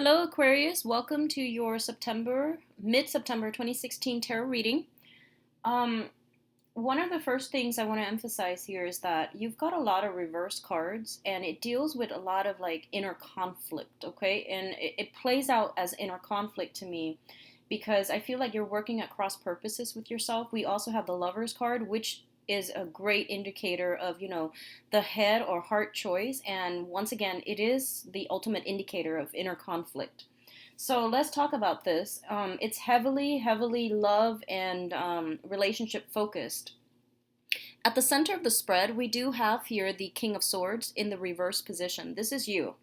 Hello, Aquarius. Welcome to your mid-September 2016 tarot reading. Um, One of the first things I want to emphasize here is that you've got a lot of reverse cards, and it deals with a lot of like inner conflict, okay? And it plays out as inner conflict to me because I feel like you're working at cross purposes with yourself. We also have the Lovers card, which is a great indicator of, the head or heart choice. And once again, it is the ultimate indicator of inner conflict. So let's talk about this. It's heavily love and relationship focused. At the center of the spread, we do have here the King of Swords in the reverse position. This is you,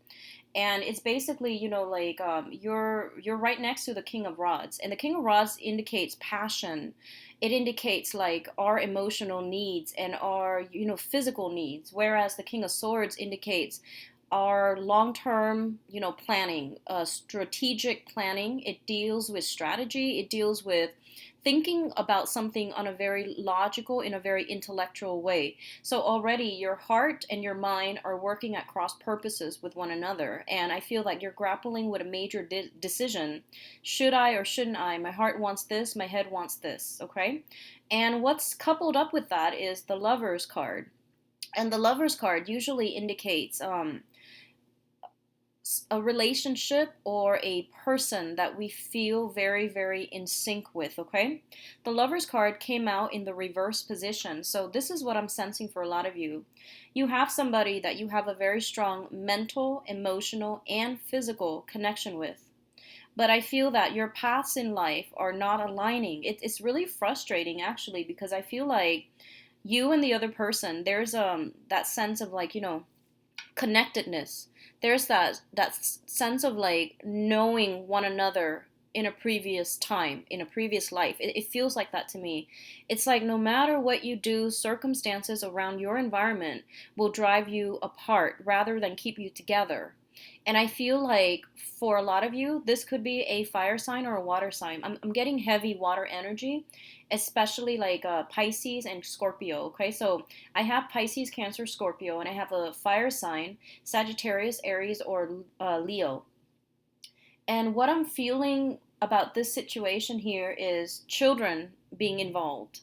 and it's basically like you're right next to the King of Rods, and the King of Rods indicates passion. It indicates like our emotional needs and our physical needs, whereas the King of Swords indicates our long-term planning, strategic planning. It deals with strategy. It deals with thinking about something on a very logical, in a very intellectual way. So already your heart and your mind are working at cross purposes with one another. And I feel like you're grappling with a major decision. Should I or shouldn't I? My heart wants this, my head wants this, okay? And what's coupled up with that is the Lovers card. And the Lovers card usually indicates a relationship or a person that we feel very in sync with, okay? The Lovers card came out in the reverse position. So this is what I'm sensing for a lot of you. You have somebody that you have a very strong mental, emotional, and physical connection with. But I feel that your paths in life are not aligning. It's really frustrating actually, because I feel like you and the other person, there's that sense of like, connectedness. There's that sense of like knowing one another in a previous time, in a previous life. It feels like that to me. It's like no matter what you do, circumstances around your environment will drive you apart rather than keep you together. And I feel like for a lot of you, this could be a fire sign or a water sign. I'm getting heavy water energy, especially like Pisces and Scorpio. Okay, so I have Pisces, Cancer, Scorpio, and I have a fire sign, Sagittarius, Aries, or Leo. And what I'm feeling about this situation here is children being involved.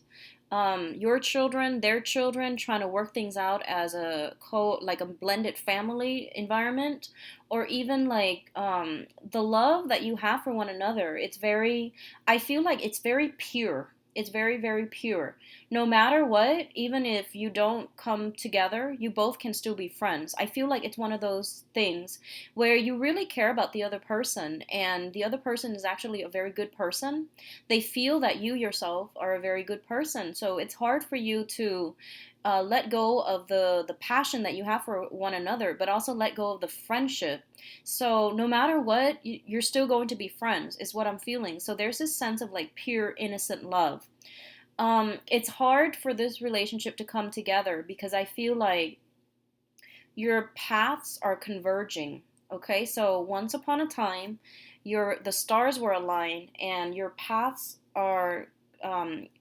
Your children, their children, trying to work things out as like a blended family environment, or even like the love that you have for one another. I feel like it's very pure. It's very pure. No matter what, even if you don't come together, you both can still be friends. I feel like it's one of those things where you really care about the other person, and the other person is actually a very good person. They feel that you yourself are a very good person. So it's hard for you to let go of the passion that you have for one another, but also let go of the friendship. So no matter what, you're still going to be friends, is what I'm feeling. So there's this sense of like pure, innocent love. It's hard for this relationship to come together because I feel like your paths are converging. Okay, so once upon a time, the stars were aligned and your paths are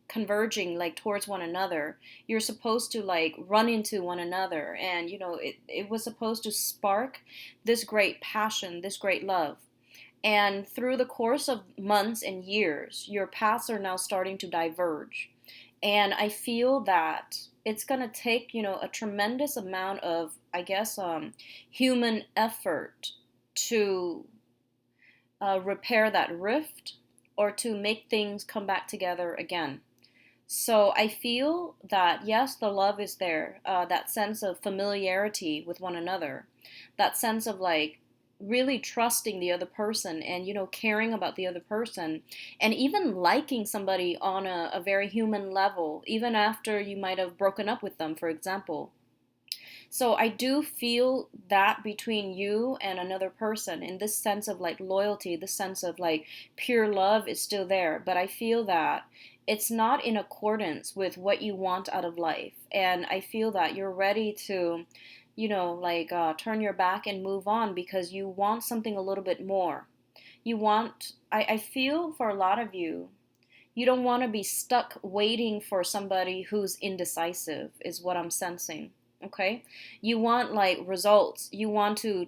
converging like towards one another. You're supposed to like run into one another, and it was supposed to spark this great passion, this great love. And through the course of months and years, your paths are now starting to diverge. And I feel that it's going to take, a tremendous amount of, I guess, human effort to repair that rift or to make things come back together again. So I feel that, yes, the love is there, that sense of familiarity with one another, that sense of like really trusting the other person and, caring about the other person, and even liking somebody on a very human level, even after you might have broken up with them, for example. So I do feel that between you and another person, in this sense of like loyalty, this sense of like pure love is still there. But I feel that it's not in accordance with what you want out of life. And I feel that you're ready to, like turn your back and move on because you want something a little bit more. I feel for a lot of you, you don't want to be stuck waiting for somebody who's indecisive, is what I'm sensing. Okay, you want like results. You want to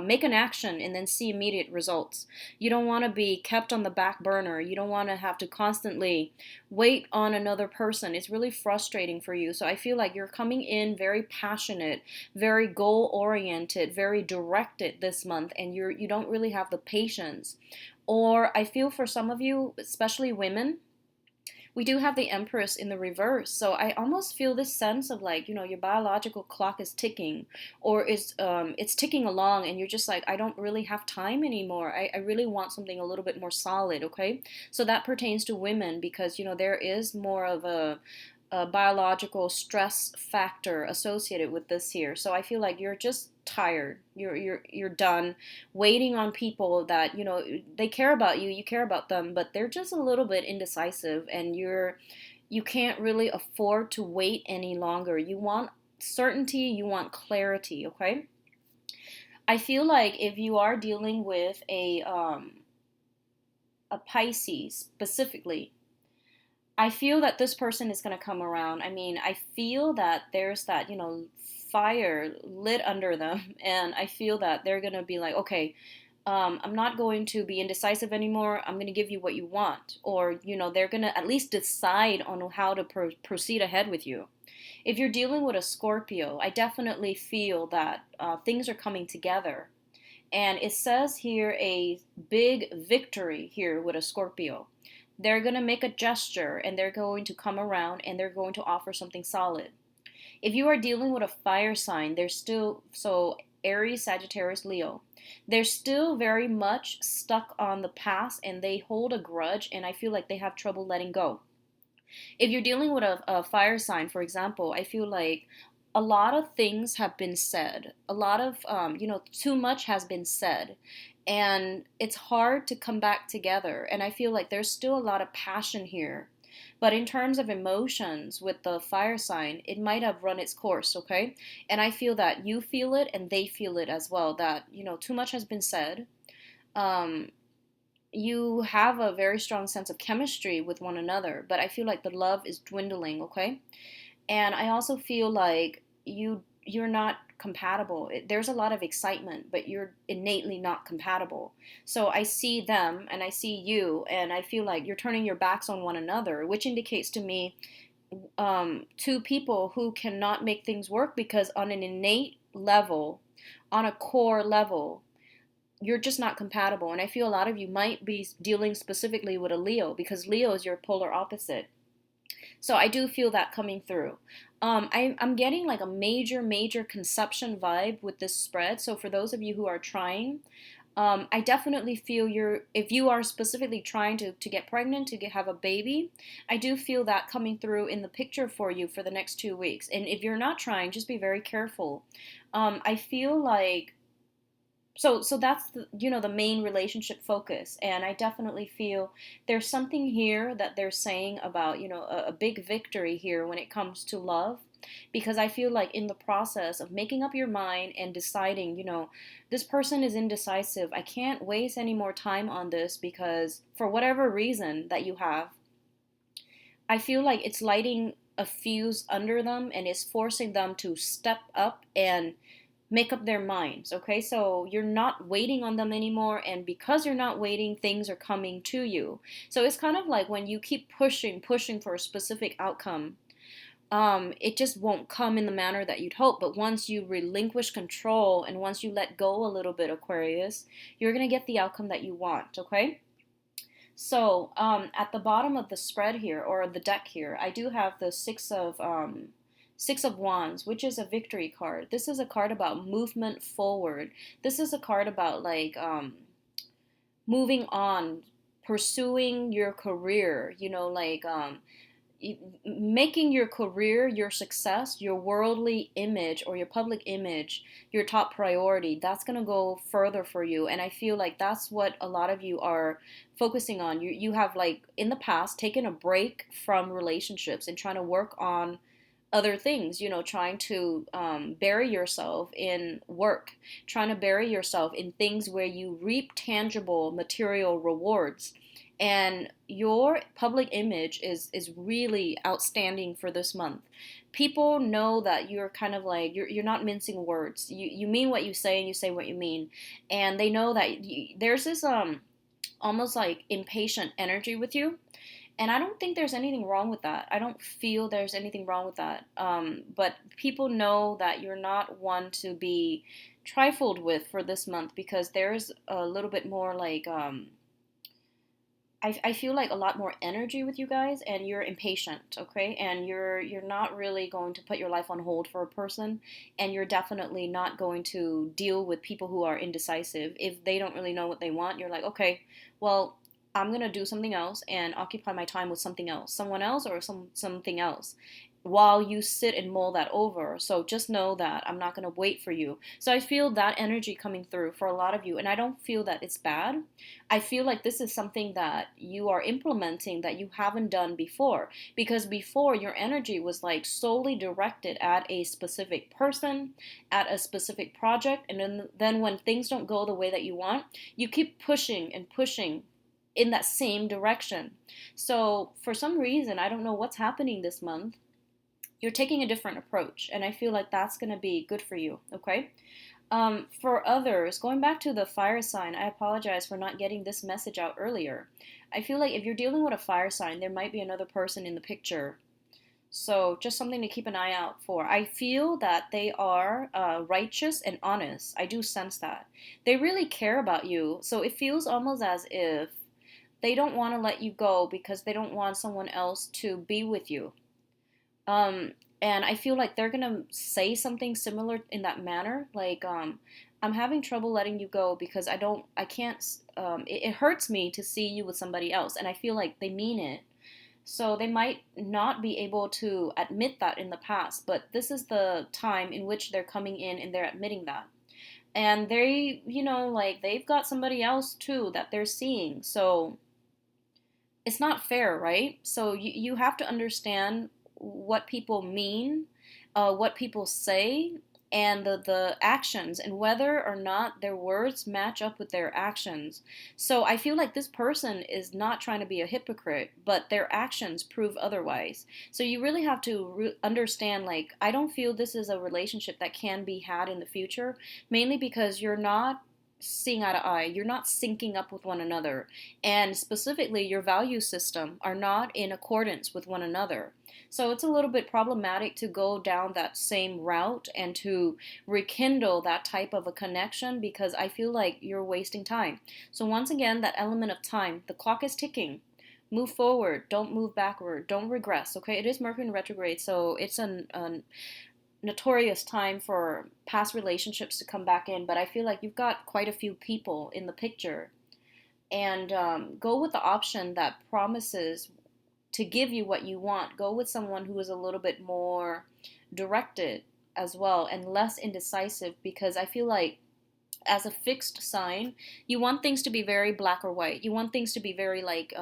make an action and then see immediate results. You don't want to be kept on the back burner. You don't want to have to constantly wait on another person. It's really frustrating for you. So I feel like you're coming in very passionate, very goal oriented, very directed this month, and you don't really have the patience. Or I feel for some of you, especially women, we do have the Empress in the reverse. So I almost feel this sense of like, your biological clock is ticking, or it's ticking along, and you're just like, I don't really have time anymore. I really want something a little bit more solid, okay? So that pertains to women because, there is more of a biological stress factor associated with this here. So I feel like you're just tired. You're done waiting on people that, they care about you, you care about them, but they're just a little bit indecisive, and you can't really afford to wait any longer. You want certainty, you want clarity, okay? I feel like if you are dealing with a Pisces specifically, I feel that this person is going to come around. I mean, I feel that there's that, fire lit under them. And I feel that they're going to be like, okay, I'm not going to be indecisive anymore. I'm going to give you what you want. Or, they're going to at least decide on how to proceed ahead with you. If you're dealing with a Scorpio, I definitely feel that things are coming together. And it says here a big victory here with a Scorpio. They're going to make a gesture and they're going to come around and they're going to offer something solid. If you are dealing with a fire sign, they're still, so Aries, Sagittarius, Leo, they're still very much stuck on the past and they hold a grudge, and I feel like they have trouble letting go. If you're dealing with a fire sign, for example, I feel like a lot of things have been said. A lot of, too much has been said. And it's hard to come back together. And I feel like there's still a lot of passion here. But in terms of emotions with the fire sign, it might have run its course, okay? And I feel that you feel it and they feel it as well, that, too much has been said. Um, you have a very strong sense of chemistry with one another, but I feel like the love is dwindling, okay? And I also feel like you're not compatible. There's a lot of excitement, but you're innately not compatible. So I see them and I see you, and I feel like you're turning your backs on one another, which indicates to me two people who cannot make things work because on an innate level, on a core level, you're just not compatible. And I feel a lot of you might be dealing specifically with a Leo because Leo is your polar opposite. So I do feel that coming through. I'm getting like a major conception vibe with this spread. So for those of you who are trying, I definitely feel if you are specifically trying to get pregnant, have a baby, I do feel that coming through in the picture for you for the next 2 weeks. And if you're not trying, just be very careful. I feel like so that's the main relationship focus, and I definitely feel there's something here that they're saying about a big victory here when it comes to love, because I feel like in the process of making up your mind and deciding, this person is indecisive, I can't waste any more time on this because for whatever reason that you have, I feel like it's lighting a fuse under them and it's forcing them to step up and make up their minds, okay? So you're not waiting on them anymore, and because you're not waiting, things are coming to you. So it's kind of like when you keep pushing for a specific outcome, it just won't come in the manner that you'd hope. But once you relinquish control and once you let go a little bit, Aquarius, you're gonna get the outcome that you want, okay? So at the bottom of the spread here, or the deck here, I do have the Six of Wands, which is a victory card. This is a card about movement forward. This is a card about like moving on, pursuing your career, making your career, your success, your worldly image or your public image your top priority. That's going to go further for you, and I feel like that's what a lot of you are focusing on. You have like in the past taken a break from relationships and trying to work on other things, trying to bury yourself in work, trying to bury yourself in things where you reap tangible material rewards. And your public image is really outstanding for this month. People know that you're kind of like you're not mincing words. You mean what you say and you say what you mean. And they know that there's this almost like impatient energy with you. And I don't think there's anything wrong with that. I don't feel there's anything wrong with that. But people know that you're not one to be trifled with for this month, because there's a little bit more like I feel like a lot more energy with you guys, and you're impatient, okay? And you're not really going to put your life on hold for a person, and you're definitely not going to deal with people who are indecisive. If they don't really know what they want, you're like, okay, well, I'm gonna do something else and occupy my time with something else, someone else, or something else, while you sit and mull that over. So just know that I'm not gonna wait for you. So I feel that energy coming through for a lot of you, and I don't feel that it's bad. I feel like this is something that you are implementing that you haven't done before, because before your energy was like solely directed at a specific person, at a specific project, and then when things don't go the way that you want, you keep pushing and pushing in that same direction. So for some reason, I don't know what's happening this month, you're taking a different approach, and I feel like that's going to be good for you, okay? For others, going back to the fire sign, I apologize for not getting this message out earlier. I feel like if you're dealing with a fire sign, there might be another person in the picture. So just something to keep an eye out for. I feel that they are righteous and honest. I do sense that. They really care about you. So it feels almost as if they don't want to let you go because they don't want someone else to be with you. Um, and I feel like they're gonna say something similar in that manner. Like, I'm having trouble letting you go because I can't, it hurts me to see you with somebody else. And I feel like they mean it. So they might not be able to admit that in the past, but this is the time in which they're coming in and they're admitting that. And they, like they've got somebody else too that they're seeing. So it's not fair, right? So you have to understand what people mean, what people say, and the actions, and whether or not their words match up with their actions. So I feel like this person is not trying to be a hypocrite, but their actions prove otherwise. So you really have to understand, like, I don't feel this is a relationship that can be had in the future, mainly because you're not seeing eye to eye. You're not syncing up with one another. And specifically, your value system are not in accordance with one another. So it's a little bit problematic to go down that same route and to rekindle that type of a connection, because I feel like you're wasting time. So once again, that element of time, the clock is ticking. Move forward, don't move backward, don't regress, okay? It is Mercury in retrograde, so it's an notorious time for past relationships to come back in, but I feel like you've got quite a few people in the picture. And go with the option that promises to give you what you want. Go with someone who is a little bit more directed as well and less indecisive, because I feel like as a fixed sign, you want things to be very black or white. You want things to be very like,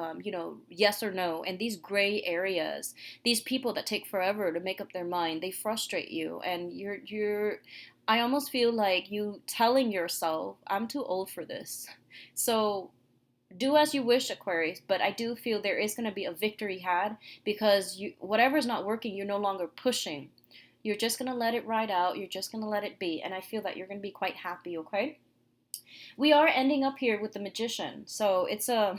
yes or no. And these gray areas, these people that take forever to make up their mind, they frustrate you. And I almost feel like you telling yourself, I'm too old for this. So do as you wish, Aquarius, but I do feel there is going to be a victory had, because whatever's not working, you're no longer pushing. You're just going to let it ride out. You're just going to let it be. And I feel that you're going to be quite happy, okay? We are ending up here with the Magician. So it's a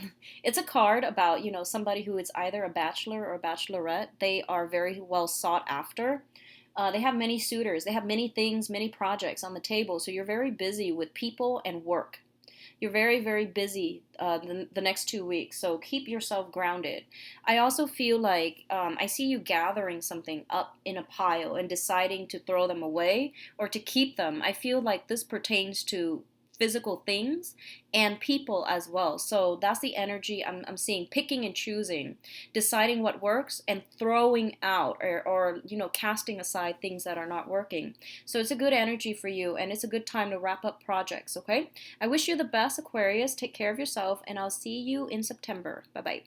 card about, somebody who is either a bachelor or a bachelorette. They are very well sought after. They have many suitors. They have many things, many projects on the table. So you're very busy with people and work. You're very, very busy the next 2 weeks, so keep yourself grounded. I also feel like I see you gathering something up in a pile and deciding to throw them away or to keep them. I feel like this pertains to physical things and people as well. So that's the energy I'm seeing, picking and choosing, deciding what works and throwing out or casting aside things that are not working. So it's a good energy for you, and it's a good time to wrap up projects, okay? I wish you the best, Aquarius. Take care of yourself, and I'll see you in September. Bye-bye.